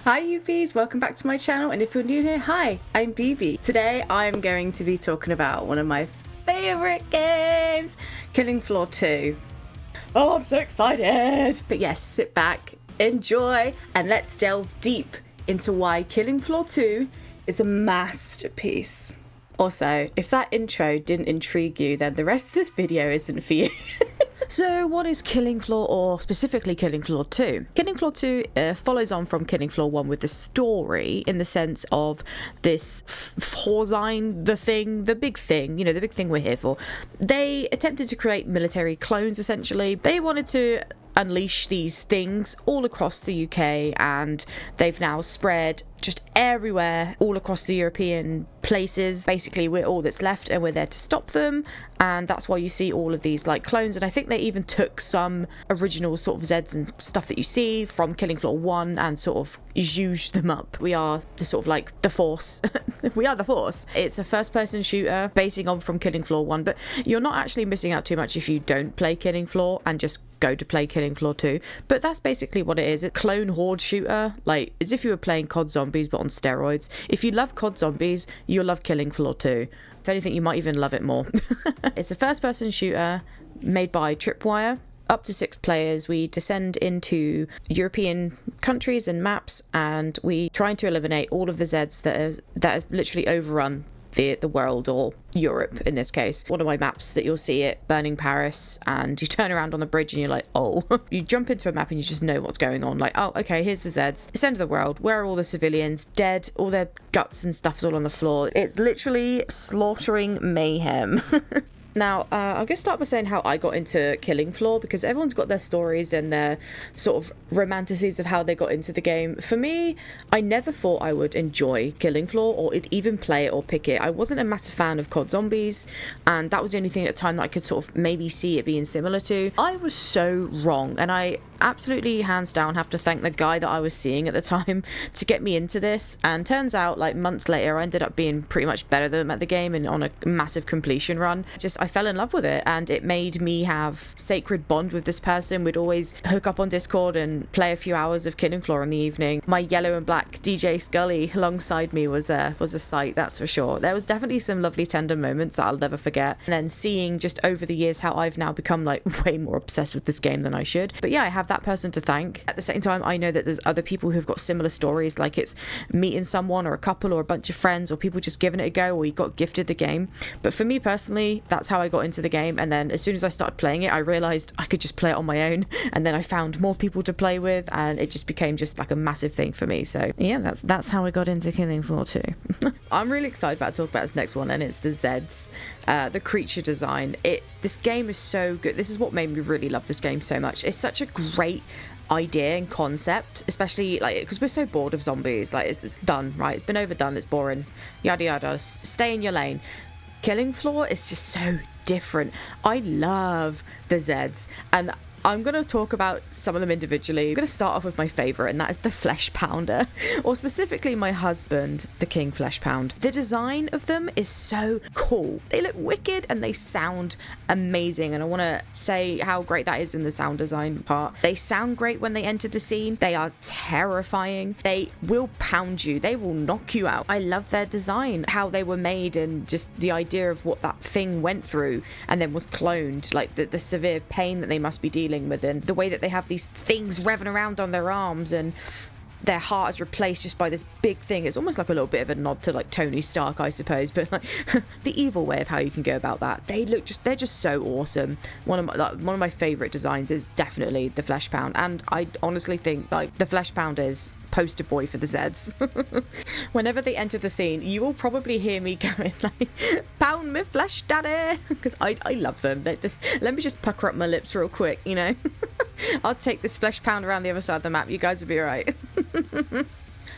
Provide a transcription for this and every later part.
Hi YouBees, welcome back to my channel, and if you're new here, hi, I'm BB. Today I'm going to be talking about one of my favourite games, Killing Floor 2. Oh, I'm so excited! But yes, sit back, enjoy, and let's delve deep into why Killing Floor 2 is a masterpiece. Also, if that intro didn't intrigue you, then the rest of this video isn't for you. So what is Killing Floor, or specifically Killing Floor 2? Killing Floor 2 follows on from Killing Floor 1 with the story, in the sense of this Horzine, the big thing, you know, the big thing we're here for. They attempted to create military clones, essentially. They wanted to unleash these things all across the UK, and they've now spread just everywhere, all across the European places. Basically, we're all that's left, and we're there to stop them, and that's why you see all of these like clones. And I think they even took some original sort of ZEDS and stuff that you see from Killing Floor 1 and sort of zhuzhed them up. We are the sort of like the Force. We are the Force. It's a first-person shooter basing on from Killing Floor 1, but you're not actually missing out too much if you don't play Killing Floor and just go to play Killing Floor 2. But that's basically what it is. It's a clone horde shooter, like as if you were playing COD Zombies but on steroids. If you love COD Zombies, you'll love Killing Floor 2. If anything, you might even love it more. It's a first-person shooter made by Tripwire. Up to 6 players, we descend into European countries and maps, and we trying to eliminate all of the ZEDS that have literally overrun the world, or Europe in this case. One of my maps that you'll see it, burning Paris, and you turn around on the bridge and you're like, oh. You jump into a map and you just know what's going on. Like, oh, okay, here's the ZEDS. It's the end of the world. Where are all the civilians? Dead. All their guts and stuff's all on the floor. It's literally slaughtering mayhem. Now, I'm going to start by saying how I got into Killing Floor, because everyone's got their stories and their sort of romanticities of how they got into the game. For me, I never thought I would enjoy Killing Floor or even play it or pick it. I wasn't a massive fan of COD Zombies, and that was the only thing at the time that I could sort of maybe see it being similar to. I was so wrong, and I absolutely hands down have to thank the guy that I was seeing at the time to get me into this. And turns out, like months later, I ended up being pretty much better than him at the game and on a massive completion run. I fell in love with it, and it made me have sacred bond with this person. We'd always hook up on Discord and play a few hours of Killing Floor in the evening. My yellow and black DJ Scully alongside me was a sight, that's for sure. There was definitely some lovely tender moments that I'll never forget. And then seeing just over the years how I've now become like way more obsessed with this game than I should. But yeah, I have that person to thank. At the same time, I know that there's other people who've got similar stories, like it's meeting someone or a couple or a bunch of friends, or people just giving it a go, or you got gifted the game. But for me personally, that's how I got into the game. And then as soon as I started playing it, I realized I could just play it on my own, and then I found more people to play with, and it just became just like a massive thing for me. So yeah, that's how I got into Killing Floor 2. I'm really excited about to talk about this next one, and it's the ZEDS, the creature design. This game is so good. This is what made me really love this game so much. It's such a great idea and concept, especially like because we're so bored of zombies. Like it's done, right? It's been overdone, it's boring, yada yada. Stay in your lane. Killing Floor is just so different. I love the ZEDS, and I'm going to talk about some of them individually. I'm going to start off with my favourite, and that is the Flesh Pounder, or specifically my husband, the King Flesh Pound. The design of them is so cool. They look wicked and they sound amazing, and I want to say how great that is in the sound design part. They sound great when they enter the scene. They are terrifying. They will pound you. They will knock you out. I love their design, how they were made, and just the idea of what that thing went through and then was cloned, like the severe pain that they must be dealing with, and the way that they have these things revving around on their arms, and their heart is replaced just by this big thing. It's almost like a little bit of a nod to like Tony Stark, I suppose, but like the evil way of how you can go about that. They're just so awesome. One of my favorite designs is definitely the Flesh Pound, and I honestly think like the Flesh Pound is poster boy for the ZEDS. Whenever they enter the scene, you will probably hear me going like, pound me flesh, daddy, because I love them. Let me just pucker up my lips real quick, you know. I'll take this Flesh Pound around the other side of the map. You guys will be all right.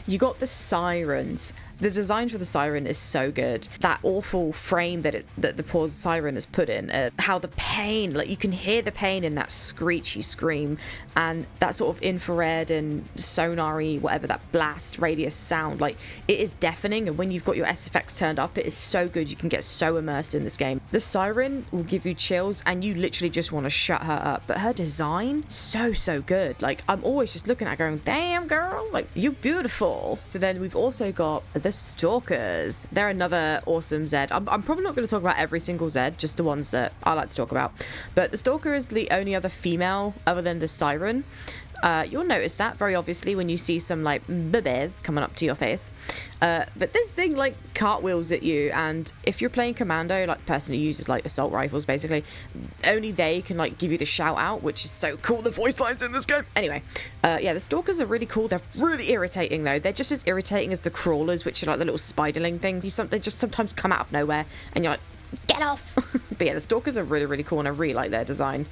You got the sirens, The design for the siren is so good. That awful frame that the poor siren is put in, how the pain, like you can hear the pain in that screechy scream, and that sort of infrared and sonar-y, whatever, that blast radius sound, like it is deafening. And when you've got your SFX turned up, it is so good. You can get so immersed in this game. The siren will give you chills and you literally just want to shut her up. But her design, so good. Like I'm always just looking at her going, damn girl, like you're beautiful. So then we've also got the Stalkers. They're another awesome Zed. I'm probably not going to talk about every single Zed, just the ones that I like to talk about. But the Stalker is the only other female other than the Siren. You'll notice that very obviously when you see some like BBtheBEEs coming up to your face. But this thing like cartwheels at you, and if you're playing commando, like the person who uses like assault rifles basically, only they can like give you the shout out, which is so cool. The voice lines in this game. Anyway, yeah, the Stalkers are really cool. They're really irritating though. They're just as irritating as the Crawlers, which are like the little spiderling things. They just sometimes come out of nowhere and you're like, get off. But yeah, the Stalkers are really cool and I really like their design.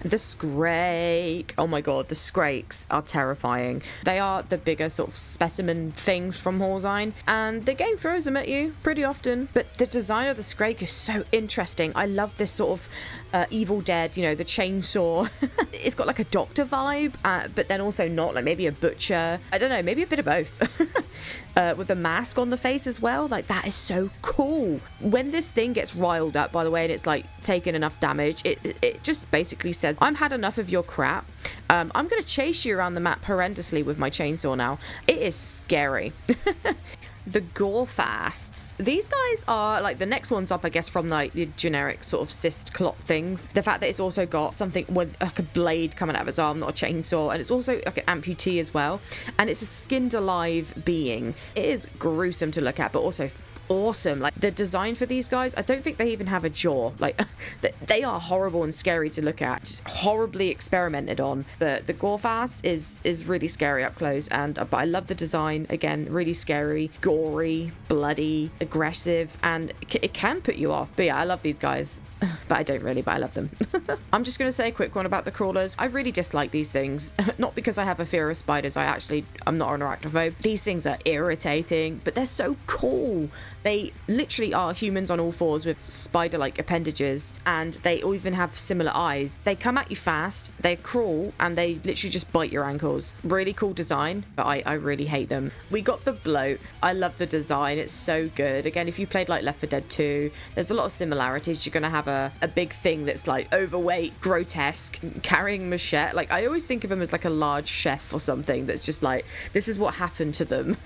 The Scrake. Oh my god, the Scrakes are terrifying. They are the bigger sort of specimen things from Horzine, and the game throws them at you pretty often. But the design of the Scrake is so interesting. I love this sort of Evil Dead, you know, the chainsaw. It's got like a doctor vibe, but then also not, like maybe a butcher. I don't know, maybe a bit of both. With a mask on the face as well. Like that is so cool. When this thing gets riled up, by the way, and it's like taken enough damage, it just basically says, I've had enough of your crap. I'm going to chase you around the map horrendously with my chainsaw now. It is scary. The Gorefasts. These guys are like the next ones up, I guess, from like the generic sort of cyst clot things. The fact that it's also got something with like a blade coming out of its arm, not a chainsaw, and it's also like an amputee as well. And it's a skinned alive being. It is gruesome to look at, but also awesome. Like the design for these guys, I don't think they even have a jaw. Like they are horrible and scary to look at, horribly experimented on. But the Gorefast is really scary up close, and but I love the design. Again, really scary, gory, bloody, aggressive, and it can put you off. But yeah, I love these guys. But I don't really, but I love them. I'm just going to say a quick one about the Crawlers. I really dislike these things. Not because I have a fear of spiders. I'm not an arachnophobe. These things are irritating, but they're so cool. They literally are humans on all fours with spider-like appendages, and they all even have similar eyes. They come at you fast, they crawl, and they literally just bite your ankles. Really cool design, but I really hate them. We got the Bloat. I love the design. It's so good. Again, if you played like Left 4 Dead 2, there's a lot of similarities. You're going to have a big thing that's like overweight, grotesque, carrying machete. Like I always think of him as like a large chef or something that's just like, this is what happened to them.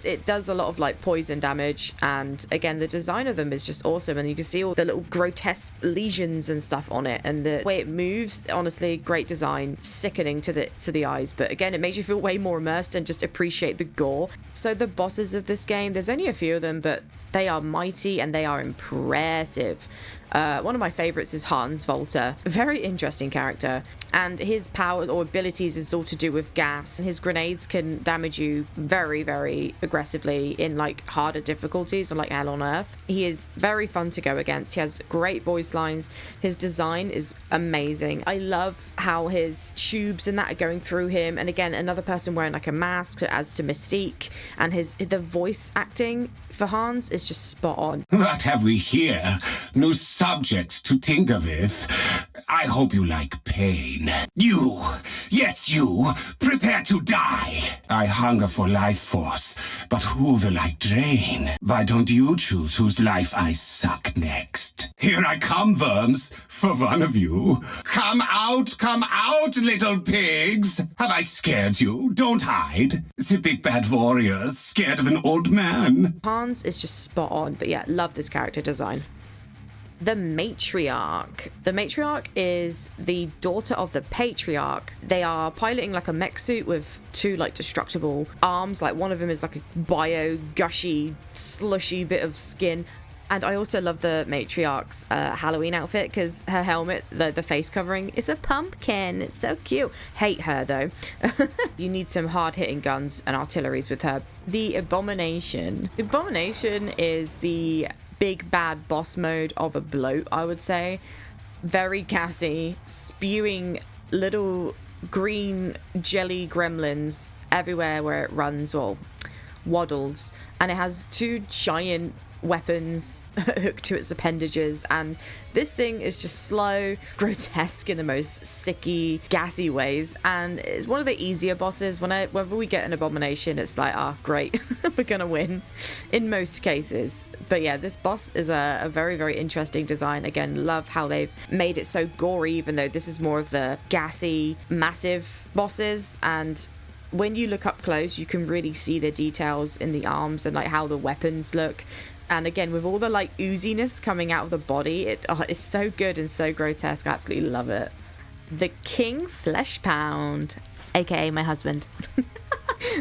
It does a lot of like poison damage, and again, the design of them is just awesome, and you can see all the little grotesque lesions and stuff on it, and the way it moves, honestly, great design. Sickening to the eyes, but again, it makes you feel way more immersed and just appreciate the gore. So the bosses of this game, there's only a few of them, but they are mighty and they are impressive. One of my favorites is Hans Volter. Very interesting character, and his powers or abilities is all to do with gas, and his grenades can damage you very aggressively in like harder difficulties or like Hell on Earth. He is very fun to go against. He has great voice lines. His design is amazing. I love how his tubes and that are going through him, and again, another person wearing like a mask adds to mystique, and the voice acting for Hans is just spot on. What have we here? No subjects to tinker with. I hope you like pain. You, yes you, prepare to die. I hunger for life force, but who will I drain? Why don't you choose whose life I suck next? Here I come, worms, for one of you. Come out, little pigs. Have I scared you? Don't hide. The big bad warriors, scared of an old man. Hans is just spot on, but yeah, love this character design. The Matriarch. The Matriarch is the daughter of the Patriarch. They are piloting like a mech suit with two like destructible arms. Like one of them is like a bio gushy slushy bit of skin. And I also love the Matriarch's Halloween outfit, because her helmet, the face covering, is a pumpkin. It's so cute. Hate her though. You need some hard-hitting guns and artilleries with her. The Abomination. The Abomination is the big bad boss mode of a bloat, I would say. Very gassy, spewing little green jelly gremlins everywhere where it runs. Well, waddles, and it has 2 giant weapons hooked to its appendages, and this thing is just slow, grotesque in the most sicky, gassy ways, and it's one of the easier bosses. Whenever we get an abomination, it's like, great, we're gonna win in most cases. But yeah, this boss is a very, very interesting design. Again, love how they've made it so gory, even though this is more of the gassy, massive bosses. And when you look up close, you can really see the details in the arms and like how the weapons look. And again, with all the like ooziness coming out of the body, it is so good and so grotesque. I absolutely love it. The King Flesh Pound, aka my husband.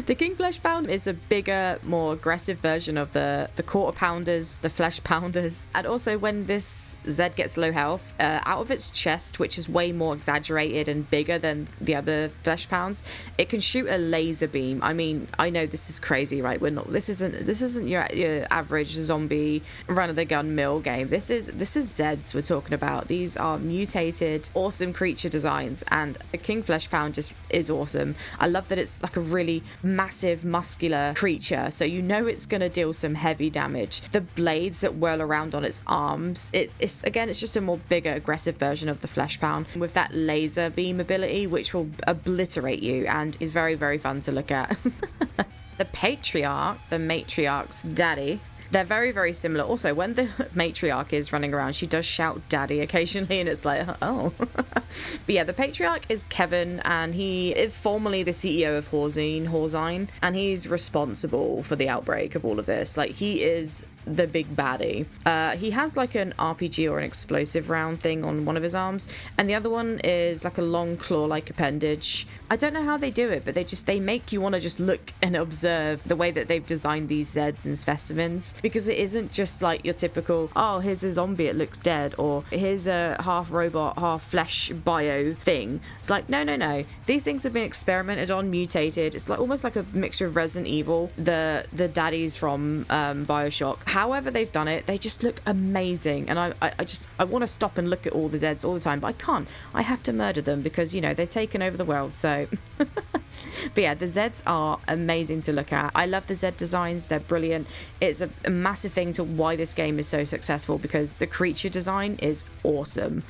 The King Flesh Pound is a bigger, more aggressive version of the Quarter Pounders, the Flesh Pounders. And also when this Zed gets low health, out of its chest, which is way more exaggerated and bigger than the other Flesh Pounds, it can shoot a laser beam. I mean, I know this is crazy, right? This isn't your average zombie run-of-the-gun mill game. This is Zeds we're talking about. These are mutated, awesome creature designs, and the King Flesh Pound just is awesome. I love that it's like a really massive muscular creature, so you know it's going to deal some heavy damage. The blades that whirl around on its arms, it's just a more bigger, aggressive version of the Flesh Pound with that laser beam ability, which will obliterate you and is very, very fun to look at. The Patriarch, the matriarch's daddy, they're very, very similar. Also, when the matriarch is running around, she does shout daddy occasionally, and it's like, oh. But yeah, the patriarch is Kevin, and he is formerly the CEO of Horzine, and he's responsible for the outbreak of all of this. Like, he is the big baddie. He has like an RPG or an explosive round thing on one of his arms, and the other one is like a long claw-like appendage. I don't know how they do it, but they make you want to just look and observe the way that they've designed these Zeds and specimens, because it isn't just like your typical, oh, here's a zombie, it looks dead, or here's a half robot, half flesh bio thing. It's like, no. These things have been experimented on, mutated. It's like almost like a mixture of Resident Evil, the daddies from Bioshock. However they've done it, they just look amazing, and I want to stop and look at all the Zeds all the time, but I can't. I have to murder them because, you know, they've taken over the world, so... But yeah, the Zeds are amazing to look at. I love the Zed designs. They're brilliant. It's a massive thing to why this game is so successful, because the creature design is awesome.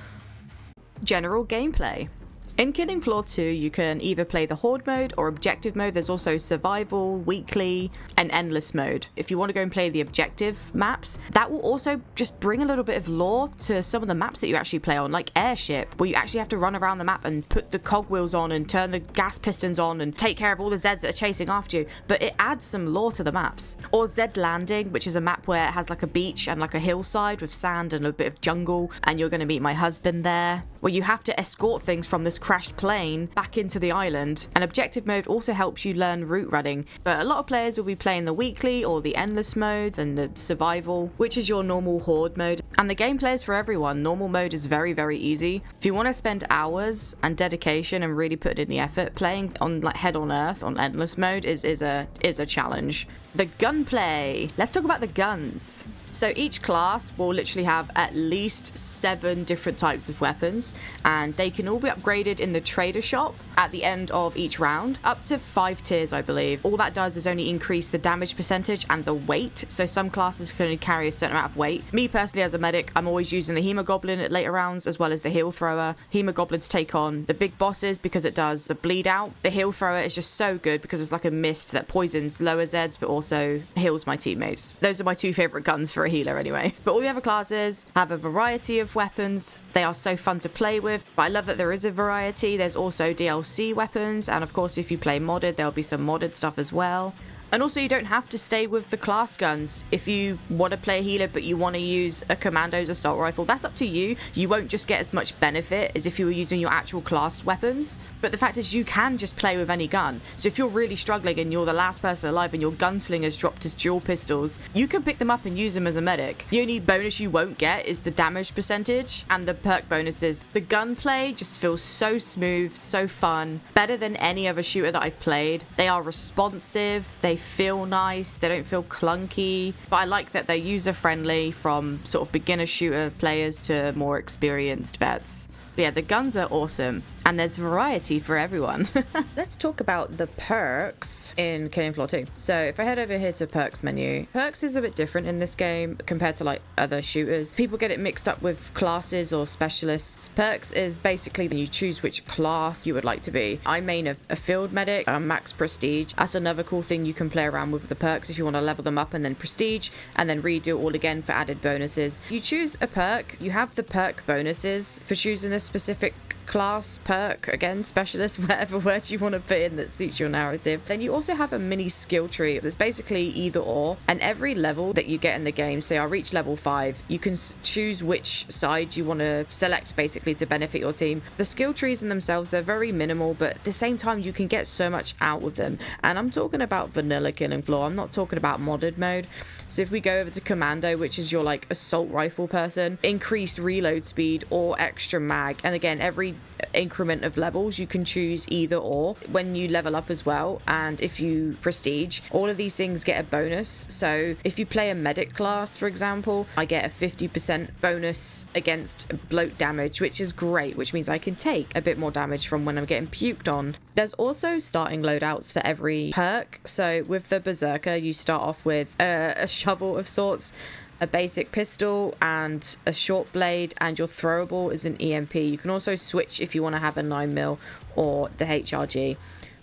General gameplay. In Killing Floor 2, you can either play the Horde mode or objective mode. There's also survival, weekly, and endless mode. If you want to go and play the objective maps, that will also just bring a little bit of lore to some of the maps that you actually play on, like Airship, where you actually have to run around the map and put the cogwheels on and turn the gas pistons on and take care of all the Zeds that are chasing after you. But it adds some lore to the maps. Or Zed Landing, which is a map where it has like a beach and like a hillside with sand and a bit of jungle, and you're going to meet my husband there, where you have to escort things from this crashed plane back into the island. And objective mode also helps you learn route running, but a lot of players will be playing the weekly or the endless mode and the survival, which is your normal Horde mode. And the gameplay is for everyone. Normal mode is very, very easy. If you want to spend hours and dedication and really put in the effort, playing on like Head on Earth on endless mode is a challenge. The gunplay. Let's talk about the guns. So each class will literally have at least 7 different types of weapons, and they can all be upgraded in the trader shop at the end of each round, up to 5 tiers, I believe. All that does is only increase the damage percentage and the weight. So some classes can only carry a certain amount of weight. Me personally, as a medic, I'm always using the Hemogoblin at later rounds, as well as the Heal Thrower. Hemogoblins take on the big bosses because it does the bleed out. The Heal Thrower is just so good because it's like a mist that poisons lower Zeds, but also heals my teammates. Those are my 2 favorite guns for a healer anyway. But all the other classes have a variety of weapons. They are so fun to play with, but I love that there is a variety. There's also DLC weapons, and of course if you play modded, there'll be some modded stuff as well. And also, you don't have to stay with the class guns. If you want to play a healer but you want to use a commando's assault rifle, that's up to you. You won't just get as much benefit as if you were using your actual class weapons. But the fact is, you can just play with any gun. So if you're really struggling and you're the last person alive and your gunslinger's dropped his dual pistols, you can pick them up and use them as a medic. The only bonus you won't get is the damage percentage and the perk bonuses. The gunplay just feels so smooth, so fun, better than any other shooter that I've played. They are responsive, they feel nice, they don't feel clunky, but I like that they're user friendly from sort of beginner shooter players to more experienced vets. But yeah, the guns are awesome, and there's variety for everyone. Let's talk about the perks in Killing Floor 2. So if I head over here to perks menu, perks is a bit different in this game compared to like other shooters. People get it mixed up with classes or specialists. Perks is basically when you choose which class you would like to be. I main a field medic, a max prestige. That's another cool thing you can play around with the perks if you want to level them up and then prestige and then redo it all again for added bonuses. You choose a perk, you have the perk bonuses for choosing a specific class, perk, again, specialist, whatever word you want to put in that suits your narrative. Then you also have a mini skill tree. It's basically either or, and every level that you get in the game, say I reach level 5, you can choose which side you want to select basically to benefit your team. The skill trees in themselves, they're very minimal, but at the same time you can get so much out of them. And I'm talking about vanilla Killing Floor, I'm not talking about modded mode. So if we go over to Commando, which is your like assault rifle person, increased reload speed or extra mag, and again every increment of levels you can choose either or when you level up as well. And if you prestige, all of these things get a bonus. So if you play a medic class, for example, I get a 50% bonus against bloat damage, which is great, which means I can take a bit more damage from when I'm getting puked on. There's also starting loadouts for every perk. So with the Berserker, you start off with a shovel of sorts, a basic pistol and a short blade, and your throwable is an EMP. You can also switch if you want to have a 9mm or the HRG.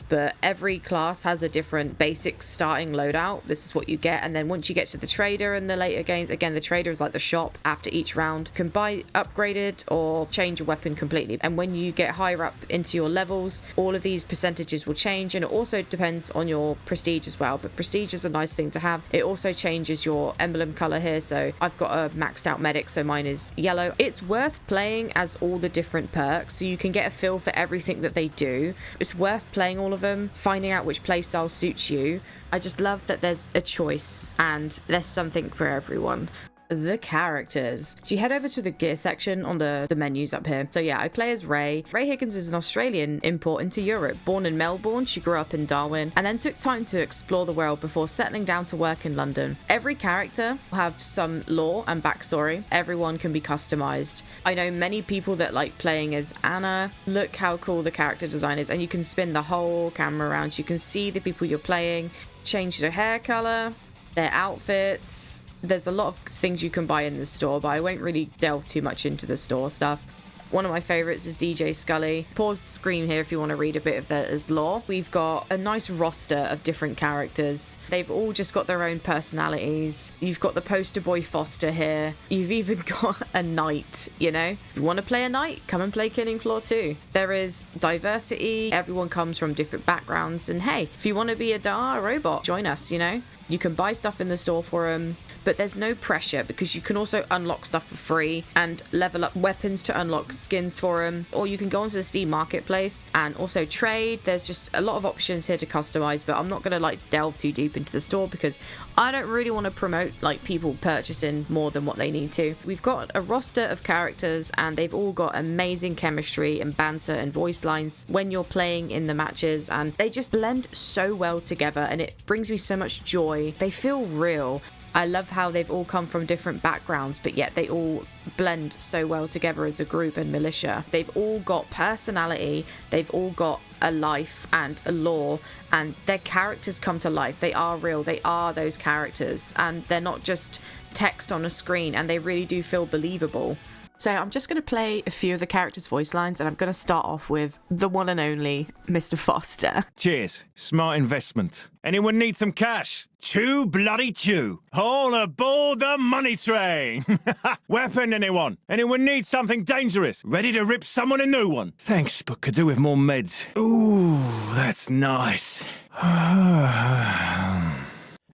But every class has a different basic starting loadout. This is what you get. And then once you get to the trader in the later games, again, the trader is like the shop after each round. You can buy upgraded or change your weapon completely. And when you get higher up into your levels, all of these percentages will change. And it also depends on your prestige as well. But prestige is a nice thing to have. It also changes your emblem color here. So I've got a maxed out medic, so mine is yellow. It's worth playing as all the different perks, so you can get a feel for everything that they do. It's worth playing all of them, finding out which playstyle suits you. I just love that there's a choice and there's something for everyone. The characters. So you head over to the gear section on the menus up here. So yeah, I play as Ray. Ray Higgins is an Australian import into Europe. Born in Melbourne, she grew up in Darwin and then took time to explore the world before settling down to work in London. Every character will have some lore and backstory. Everyone can be customized. I know many people that like playing as Anna. Look how cool the character design is, and you can spin the whole camera around so you can see the people you're playing, change their hair color, their outfits. There's a lot of things you can buy in the store, but I won't really delve too much into the store stuff. One of my favorites is DJ Scully. Pause the screen here if you want to read a bit of his lore. We've got a nice roster of different characters. They've all just got their own personalities. You've got the poster boy Foster here. You've even got a knight, you know? If you want to play a knight, come and play Killing Floor 2. There is diversity. Everyone comes from different backgrounds. And hey, if you want to be a robot, join us, you know? You can buy stuff in the store for them, but there's no pressure because you can also unlock stuff for free and level up weapons to unlock skins for them. Or you can go onto the Steam Marketplace and also trade. There's just a lot of options here to customize, but I'm not going to like delve too deep into the store because I don't really want to promote like people purchasing more than what they need to. We've got a roster of characters and they've all got amazing chemistry and banter and voice lines when you're playing in the matches, and they just blend so well together and it brings me so much joy. They feel real. I love how they've all come from different backgrounds, but yet they all blend so well together as a group and militia. They've all got personality, they've all got a life and a lore, and their characters come to life. They are real, they are those characters, and they're not just text on a screen, and they really do feel believable. So I'm just going to play a few of the characters' voice lines, and I'm going to start off with the one and only Mr. Foster. Cheers. Smart investment. Anyone need some cash? Chew bloody chew. All aboard the money train. Weapon, anyone? Anyone need something dangerous? Ready to rip someone a new one? Thanks, but could do with more meds. Ooh, that's nice.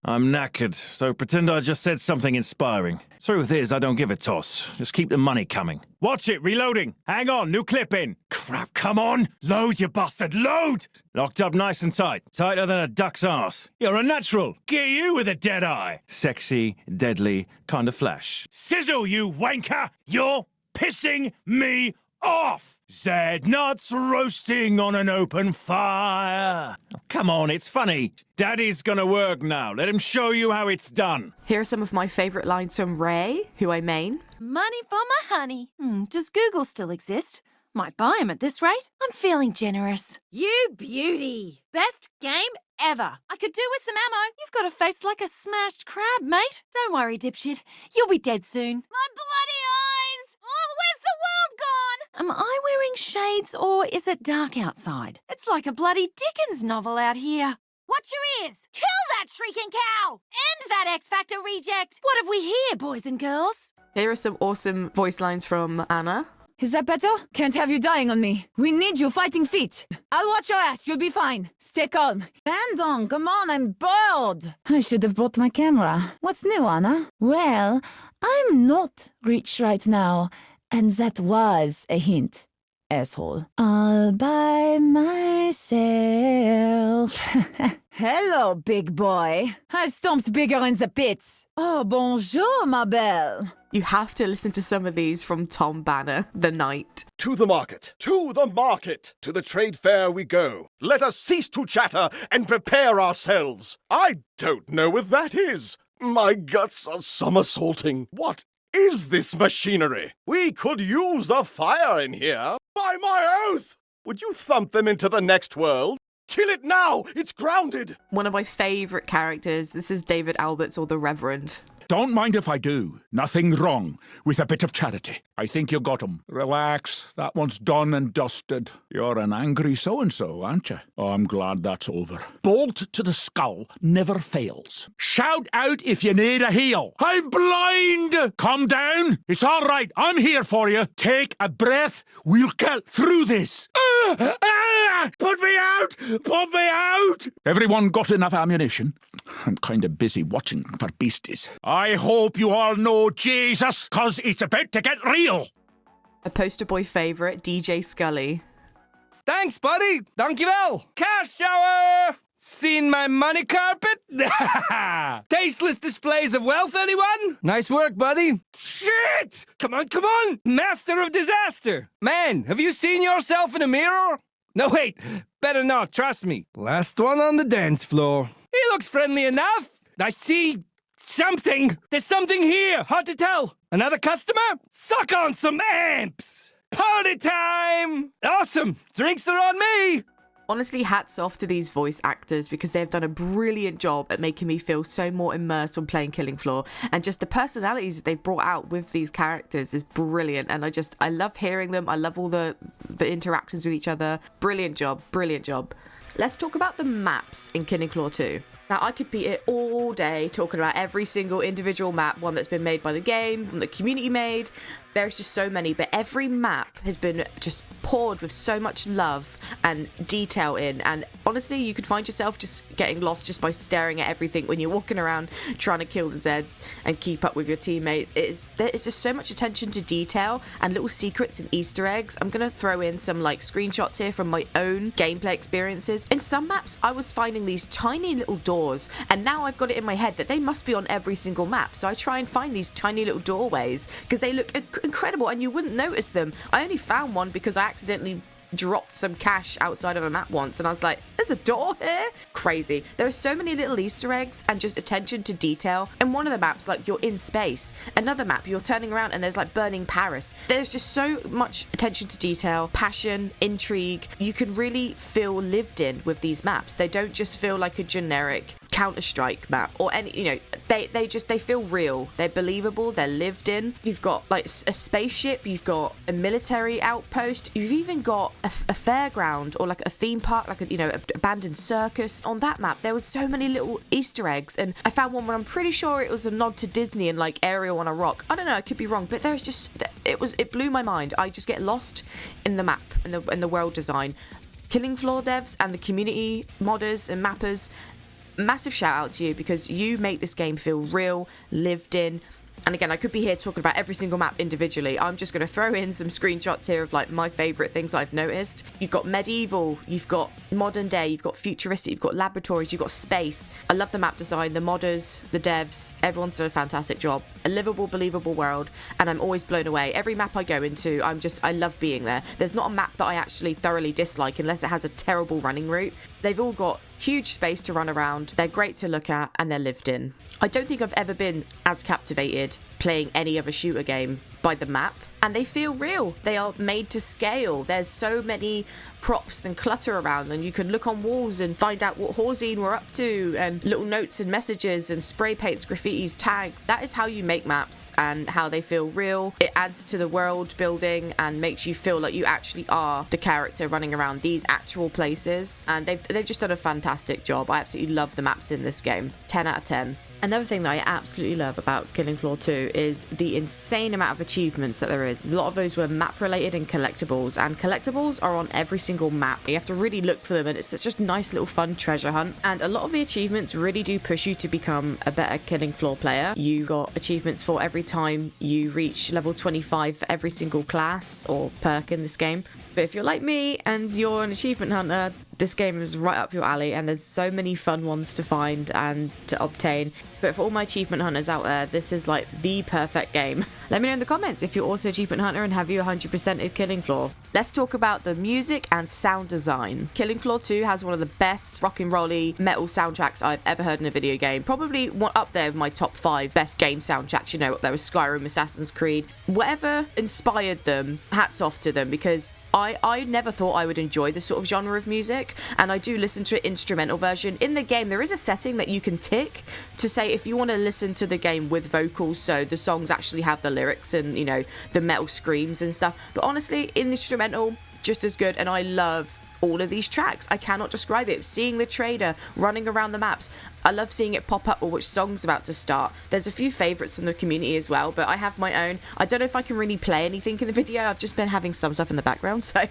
I'm knackered, so pretend I just said something inspiring. Truth is, I don't give a toss. Just keep the money coming. Watch it, reloading. Hang on, new clip in. Crap, come on. Load, you bastard, load! Locked up nice and tight. Tighter than a duck's arse. You're a natural. Get you with a dead eye. Sexy, deadly, kind of flash. Sizzle, you wanker! You're pissing me off! Zed nuts roasting on an open fire. Oh, come on, it's funny. Daddy's gonna work now. Let him show you how it's done. Here are some of my favourite lines from Ray, who I main. Money for my honey. Does Google still exist? Might buy 'em at this rate. I'm feeling generous. You beauty. Best game ever. I could do with some ammo. You've got a face like a smashed crab, mate. Don't worry, dipshit. You'll be dead soon. My bloody eyes! Oh, where's the world gone? Am I wearing shades or is it dark outside? It's like a bloody Dickens novel out here. Watch your ears! Kill that shrieking cow! End that X Factor reject! What have we here, boys and girls? Here are some awesome voice lines from Anna. Is that better? Can't have you dying on me. We need you fighting fit. I'll watch your ass. You'll be fine. Stay calm. Stand on. Come on, I'm bored. I should have brought my camera. What's new, Anna? Well, I'm not rich right now. And that was a hint. Asshole. All by myself. Hello, big boy. I've stomped bigger in the pits. Oh, bonjour, ma belle. You have to listen to some of these from Tom Banner, The Knight. To the market, to the market, to the trade fair we go. Let us cease to chatter and prepare ourselves. I don't know what that is. My guts are somersaulting. What is this machinery? We could use a fire in here. By my oath! Would you thump them into the next world? Kill it now! It's grounded! One of my favourite characters. This is David Alberts, or the Reverend. Don't mind if I do. Nothing wrong with a bit of charity. I think you got 'em. Relax. That one's done and dusted. You're an angry so-and-so, aren't you? Oh, I'm glad that's over. Bolt to the skull never fails. Shout out if you need a heal. I'm blind! Calm down. It's all right. I'm here for you. Take a breath. We'll get through this. Put me out! Put me out! Everyone got enough ammunition? I'm kind of busy watching for beasties. I hope you all know Jesus, 'cause it's about to get real. A poster boy favourite, DJ Scully. Thanks, buddy. Dankjewel. Cash shower. Seen my money carpet? Tasteless displays of wealth, anyone? Nice work, buddy. Shit! Come on, come on! Master of disaster. Man, have you seen yourself in a mirror? No, wait. Better not, trust me. Last one on the dance floor. He looks friendly enough. I see something. There's something here. Hard to tell. Another customer? Suck on some amps. Party time. Awesome. Drinks are on me. Honestly, hats off to these voice actors because they've done a brilliant job at making me feel so more immersed when playing Killing Floor, and just the personalities that they've brought out with these characters is brilliant, and I love hearing them. I love all the interactions with each other. Brilliant job, brilliant job. Let's talk about the maps in Killing Floor 2. Now, I could be here all day talking about every single individual map, one that's been made by the game, one the community made. There's just so many, but every map has been just poured with so much love and detail in, and honestly, you could find yourself just getting lost just by staring at everything when you're walking around trying to kill the Zeds and keep up with your teammates. There's just so much attention to detail and little secrets and Easter eggs. I'm going to throw in some screenshots here from my own gameplay experiences. In some maps, I was finding these tiny little doors, and now I've got it in my head that they must be on every single map, so I try and find these tiny little doorways because they look incredible and you wouldn't notice them. I only found one because I accidentally dropped some cash outside of a map once and I was like, there's a door here? Crazy. There are so many little Easter eggs and just attention to detail. And one of the maps, you're in space. Another map, you're turning around and there's burning Paris. There's just so much attention to detail, passion, intrigue. You can really feel lived in with these maps. They don't just feel like a generic Counter-Strike map or any, they feel real. They're believable. They're lived in. You've got a spaceship. You've got a military outpost. You've even got a fairground or a theme park, an abandoned circus. On that map, there was so many little Easter eggs, and I found one where I'm pretty sure it was a nod to Disney and Ariel on a rock. I don't know. I could be wrong, but there's just it blew my mind. I just get lost in the map and the world design. Killing Floor devs and the community modders and mappers, massive shout out to you because you make this game feel real, lived in. And again, I could be here talking about every single map individually. I'm just going to throw in some screenshots here of my favorite things I've noticed. You've got medieval, you've got modern day, you've got futuristic, you've got laboratories, you've got space. I love the map design, the modders, the devs, everyone's done a fantastic job. A livable, believable world, and I'm always blown away. Every map I go into, I love being there. There's not a map that I actually thoroughly dislike unless it has a terrible running route. They've all got huge space to run around, they're great to look at, and they're lived in. I don't think I've ever been as captivated playing any other shooter game by the map, and they feel real. They are made to scale. There's so many props and clutter around, and you can look on walls and find out what Horzine we're up to, and little notes and messages and spray paints, graffitis, tags. That is how you make maps and how they feel real. It adds to the world building and makes you feel like you actually are the character running around these actual places, and they've just done a fantastic job. I absolutely love the maps in this game. 10 out of 10. Another thing that I absolutely love about Killing Floor 2 is the insane amount of achievements that there is. A lot of those were map related and collectibles are on every single map. You have to really look for them, and it's just a nice little fun treasure hunt. And a lot of the achievements really do push you to become a better Killing Floor player. You got achievements for every time you reach level 25 for every single class or perk in this game. But if you're like me and you're an achievement hunter, this game is right up your alley, and there's so many fun ones to find and to obtain. But for all my achievement hunters out there, this is like the perfect game. Let me know in the comments if you're also an achievement hunter and have you 100%ed Killing Floor. Let's talk about the music and sound design. Killing Floor 2 has one of the best rock and rolly metal soundtracks I've ever heard in a video game. Probably one up there with my top 5 best game soundtracks. You know, up there with Skyrim, Assassin's Creed. Whatever inspired them, hats off to them, because I never thought I would enjoy this sort of genre of music, and I do listen to an instrumental version. In the game, there is a setting that you can tick to say if you want to listen to the game with vocals, so the songs actually have the lyrics and, you know, the metal screams and stuff. But honestly, in the instrumental, just as good, and I love all of these tracks. I cannot describe it. Seeing the trader running around the maps, I love seeing it pop up or which song's about to start. There's a few favourites from the community as well, but I have my own. I don't know if I can really play anything in the video. I've just been having some stuff in the background, so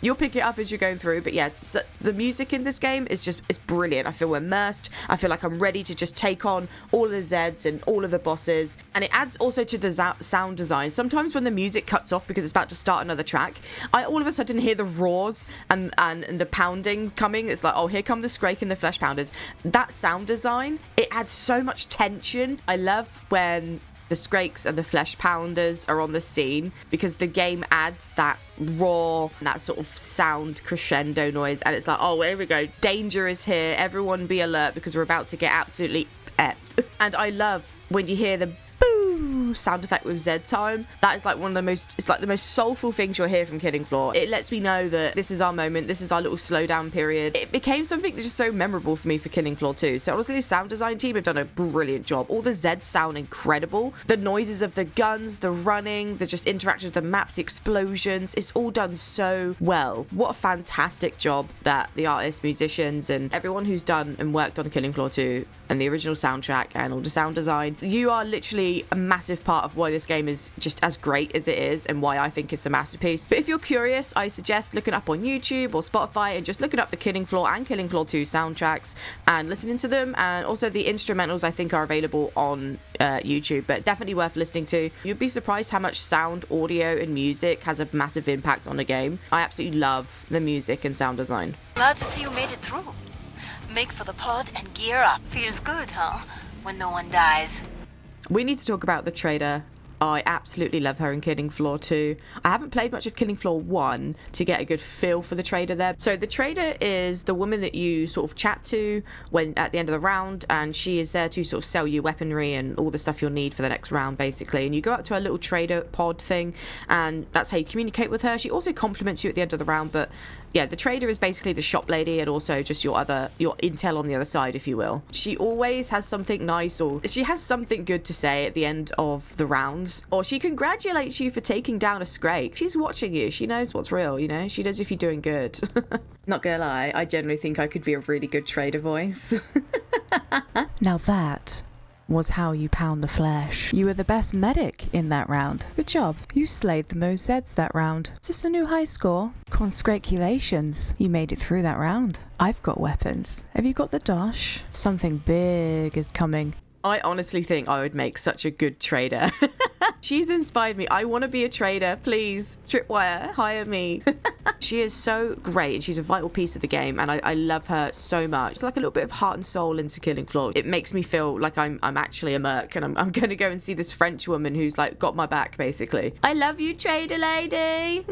you'll pick it up as you're going through. But yeah, so the music in this game is it's brilliant. I feel immersed. I feel like I'm ready to just take on all of the Zeds and all of the bosses. And it adds also to the sound design. Sometimes when the music cuts off because it's about to start another track, I all of a sudden hear the roars and the pounding coming. It's like, oh, here come the Scrake and the Flesh Pounders. That sound design, it adds so much tension. I love when the Scrakes and the Flesh Pounders are on the scene, because the game adds that roar, that sort of sound crescendo noise, and it's like, oh, here we go, danger is here, everyone be alert because we're about to get absolutely epped. And I love when you hear the boo sound effect with Z time. That is like one of the most, it's like the most soulful things you'll hear from Killing Floor. It lets me know that this is our moment, this is our little slowdown period. It became something that's just so memorable for me for Killing Floor 2. So honestly, the sound design team have done a brilliant job. All the Zeds sound incredible. The noises of the guns, the running, the just interactions with the maps, the explosions, it's all done so well. What a fantastic job that the artists, musicians, and everyone who's done and worked on Killing Floor 2 and the original soundtrack and all the sound design. You are literally a massive part of why this game is just as great as it is and why I think it's a masterpiece. But if you're curious, I suggest looking up on YouTube or Spotify and just looking up the Killing Floor and Killing Floor 2 soundtracks and listening to them. And also the instrumentals I think are available on YouTube, but definitely worth listening to. You'd be surprised how much sound, audio, and music has a massive impact on a game. I absolutely love the music and sound design. Glad to see you made it through. Make for the pod and gear up. Feels good, huh? When no one dies. We need to talk about the trader. I absolutely love her in Killing Floor 2. I haven't played much of Killing Floor 1 to get a good feel for the trader there. So the trader is the woman that you sort of chat to when at the end of the round, and she is there to sort of sell you weaponry and all the stuff you'll need for the next round, basically. And you go up to her little trader pod thing, and that's how you communicate with her. She also compliments you at the end of the round, but yeah, the trader is basically the shop lady and also just your intel on the other side, if you will. She always has something nice, or she has something good to say at the end of the rounds, or she congratulates you for taking down a Scrake. She's watching you. She knows what's real, you know? She knows if you're doing good. Not gonna lie, I generally think I could be a really good trader voice. Now that was how you pound the flesh. You were the best medic in that round. Good job. You slayed the most Zeds that round. Is this a new high score? Congratulations. You made it through that round. I've got weapons. Have you got the dosh? Something big is coming. I honestly think I would make such a good trader. She's inspired me. I want to be a trader. Please, Tripwire, hire me. She is so great, and she's a vital piece of the game, and I love her so much. It's like a little bit of heart and soul into Killing Floor. It makes me feel like I'm actually a merc, and I'm going to go and see this French woman who's like got my back, basically. I love you, trader lady.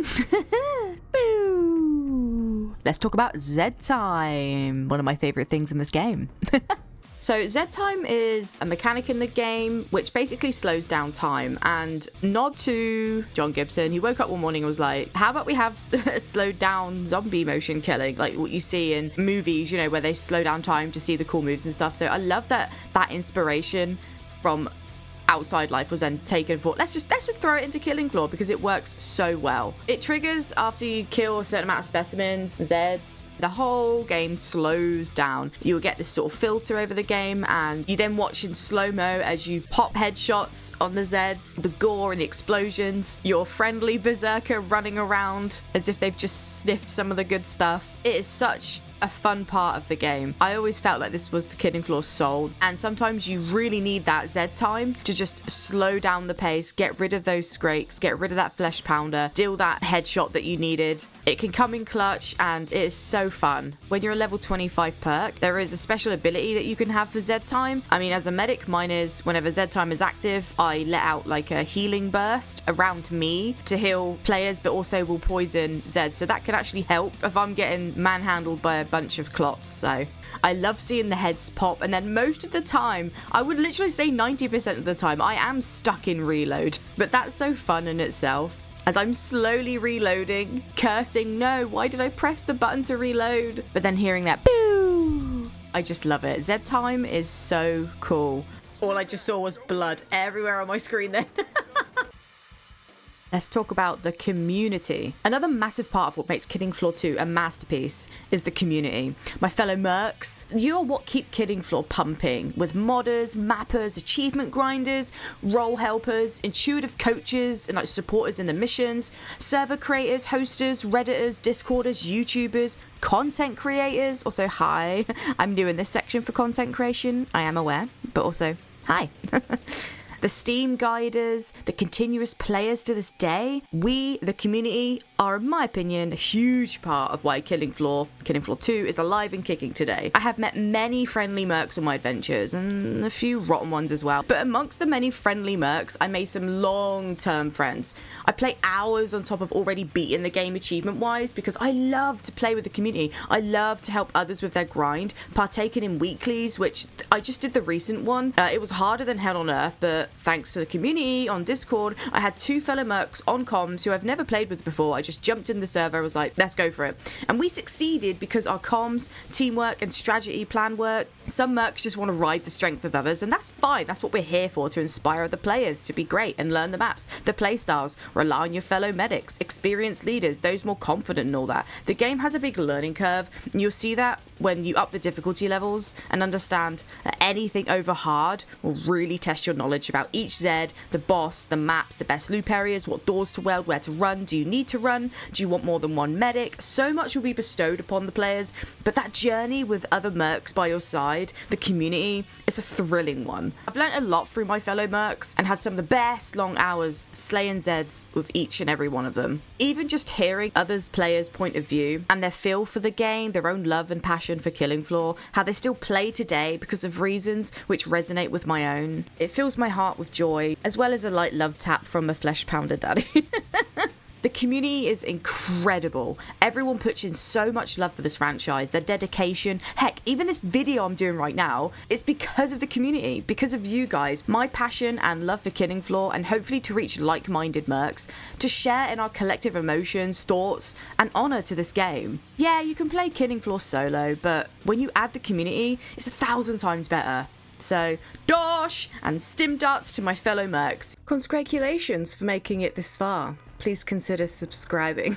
Boo. Let's talk about Z time. One of my favorite things in this game. So Z time is a mechanic in the game which basically slows down time, and nod to John Gibson. He woke up one morning and was like, how about we have slowed down zombie motion killing, like what you see in movies, you know, where they slow down time to see the cool moves and stuff. So I love that inspiration from outside life was then taken for, let's just throw it into Killing Floor because it works so well. It triggers after you kill a certain amount of specimens, Zeds. The whole game slows down. You'll get this sort of filter over the game, and you then watch in slow-mo as you pop headshots on the Zeds, the gore and the explosions, your friendly berserker running around as if they've just sniffed some of the good stuff. It is such a fun part of the game. I always felt like this was the Killing Floor soul, and sometimes you really need that Z time to just slow down the pace, get rid of those scrakes, get rid of that flesh pounder, deal that headshot that you needed. It can come in clutch, and it is so fun. When you're a level 25 perk, there is a special ability that you can have for Z time. I mean, as a medic, mine is whenever Z time is active, I let out like a healing burst around me to heal players, but also will poison Zed. So that can actually help if I'm getting manhandled by a bunch of clots. So I love seeing the heads pop, and then most of the time, I would literally say 90% of the time, I am stuck in reload. But that's so fun in itself. As I'm slowly reloading, cursing, no, why did I press the button to reload? But then hearing that boo, I just love it. Z time is so cool. All I just saw was blood everywhere on my screen then. Let's talk about the community. Another massive part of what makes Killing Floor 2 a masterpiece is the community. My fellow mercs, you're what keep Killing Floor pumping, with modders, mappers, achievement grinders, role helpers, intuitive coaches, and like supporters in the missions, server creators, hosters, redditors, discorders, YouTubers, content creators. Also, hi, I'm new in this section for content creation, I am aware, but also, hi. The Steam guiders, the continuous players to this day. We, the community, are, in my opinion, a huge part of why Killing Floor 2 is alive and kicking today. I have met many friendly mercs on my adventures, and a few rotten ones as well. But amongst the many friendly mercs, I made some long-term friends. I play hours on top of already beating the game achievement-wise because I love to play with the community. I love to help others with their grind, partaking in weeklies, which I just did the recent one. It was harder than hell on earth, but thanks to the community on Discord, I had two fellow mercs on comms who I've never played with before. I just jumped in the server, I was like, let's go for it. And we succeeded because our comms, teamwork, and strategy plan work. Some mercs just want to ride the strength of others, and that's fine. That's what we're here for, to inspire other players to be great and learn the maps, the playstyles, rely on your fellow medics, experienced leaders, those more confident and all that. The game has a big learning curve, and you'll see that when you up the difficulty levels and understand that anything over hard will really test your knowledge about each Zed, the boss, the maps, the best loop areas, what doors to weld, where to run, do you need to run, do you want more than one medic? So much will be bestowed upon the players, but that journey with other mercs by your side, the community, is a thrilling one. I've learnt a lot through my fellow mercs and had some of the best long hours slaying Zeds with each and every one of them. Even just hearing others players' point of view and their feel for the game, their own love and passion for Killing Floor, how they still play today because of reasons which resonate with my own. It fills my heart with joy, as well as a light love tap from a flesh pounder daddy. The community is incredible. Everyone puts in so much love for this franchise, their dedication. Heck, even this video I'm doing right now, it's because of the community, because of you guys, my passion and love for Killing Floor, and hopefully to reach like-minded mercs, to share in our collective emotions, thoughts, and honour to this game. Yeah, you can play Killing Floor solo, but when you add the community, it's 1,000 times better. So, dosh and stim darts to my fellow mercs. Congratulations for making it this far. Please consider subscribing.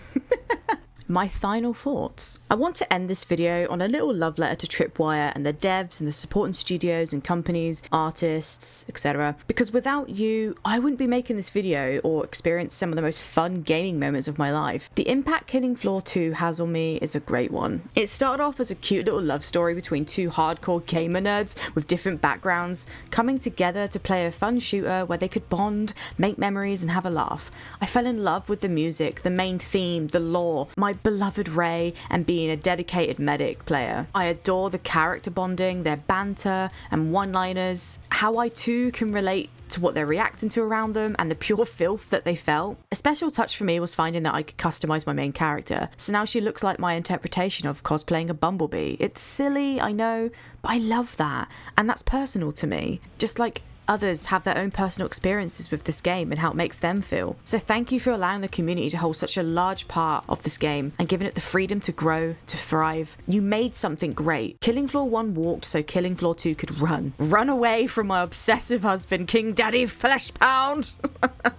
My final thoughts. I want to end this video on a little love letter to Tripwire and the devs and the supporting studios and companies, artists, etc. Because without you, I wouldn't be making this video or experience some of the most fun gaming moments of my life. The impact Killing Floor 2 has on me is a great one. It started off as a cute little love story between two hardcore gamer nerds with different backgrounds, coming together to play a fun shooter where they could bond, make memories, and have a laugh. I fell in love with the music, the main theme, the lore, my beloved Ray, and being a dedicated medic player. I adore the character bonding, their banter and one-liners, how I too can relate to what they're reacting to around them and the pure filth that they felt. A special touch for me was finding that I could customize my main character, so now she looks like my interpretation of cosplaying a bumblebee. It's silly, I know, but I love that, and that's personal to me. Just like others have their own personal experiences with this game and how it makes them feel. So thank you for allowing the community to hold such a large part of this game and giving it the freedom to grow, to thrive. You made something great. Killing Floor 1 walked so Killing Floor 2 could run. Run away from my obsessive husband, King Daddy Fleshpound.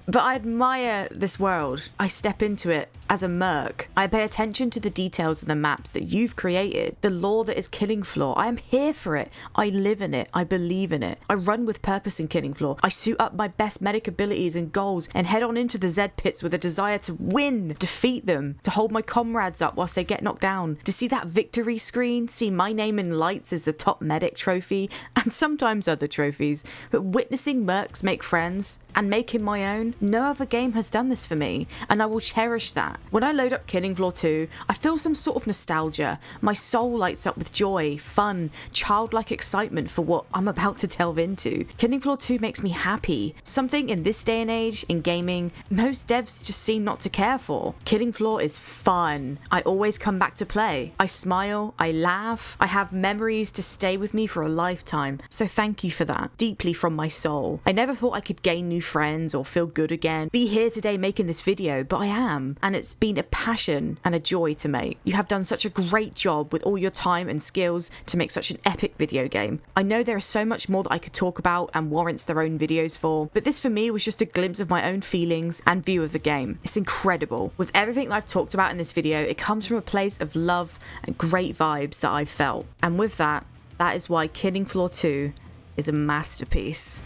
But I admire this world. I step into it as a merc. I pay attention to the details of the maps that you've created, the lore that is Killing Floor. I am here for it. I live in it. I believe in it. I run with purpose in Killing Floor. I suit up my best medic abilities and goals and head on into the Z pits with a desire to win, defeat them, to hold my comrades up whilst they get knocked down, to see that victory screen, see my name in lights as the top medic trophy, and sometimes other trophies. But witnessing mercs make friends and make him my own, no other game has done this for me, and I will cherish that. When I load up Killing Floor 2, I feel some sort of nostalgia. My soul lights up with joy, fun, childlike excitement for what I'm about to delve into. Killing Floor 2 makes me happy. Something in this day and age, in gaming, most devs just seem not to care for. Killing Floor is fun. I always come back to play. I smile, I laugh, I have memories to stay with me for a lifetime. So thank you for that, deeply from my soul. I never thought I could gain new friends or feel good again, be here today making this video, but I am, and it's been a passion and a joy to make. You have done such a great job with all your time and skills to make such an epic video game. I know there is so much more that I could talk about and warrants their own videos for, but this for me was just a glimpse of my own feelings and view of the game. It's incredible. With everything I've talked about in this video, it comes from a place of love and great vibes that I've felt. And with that, that is why Killing Floor 2 is a masterpiece.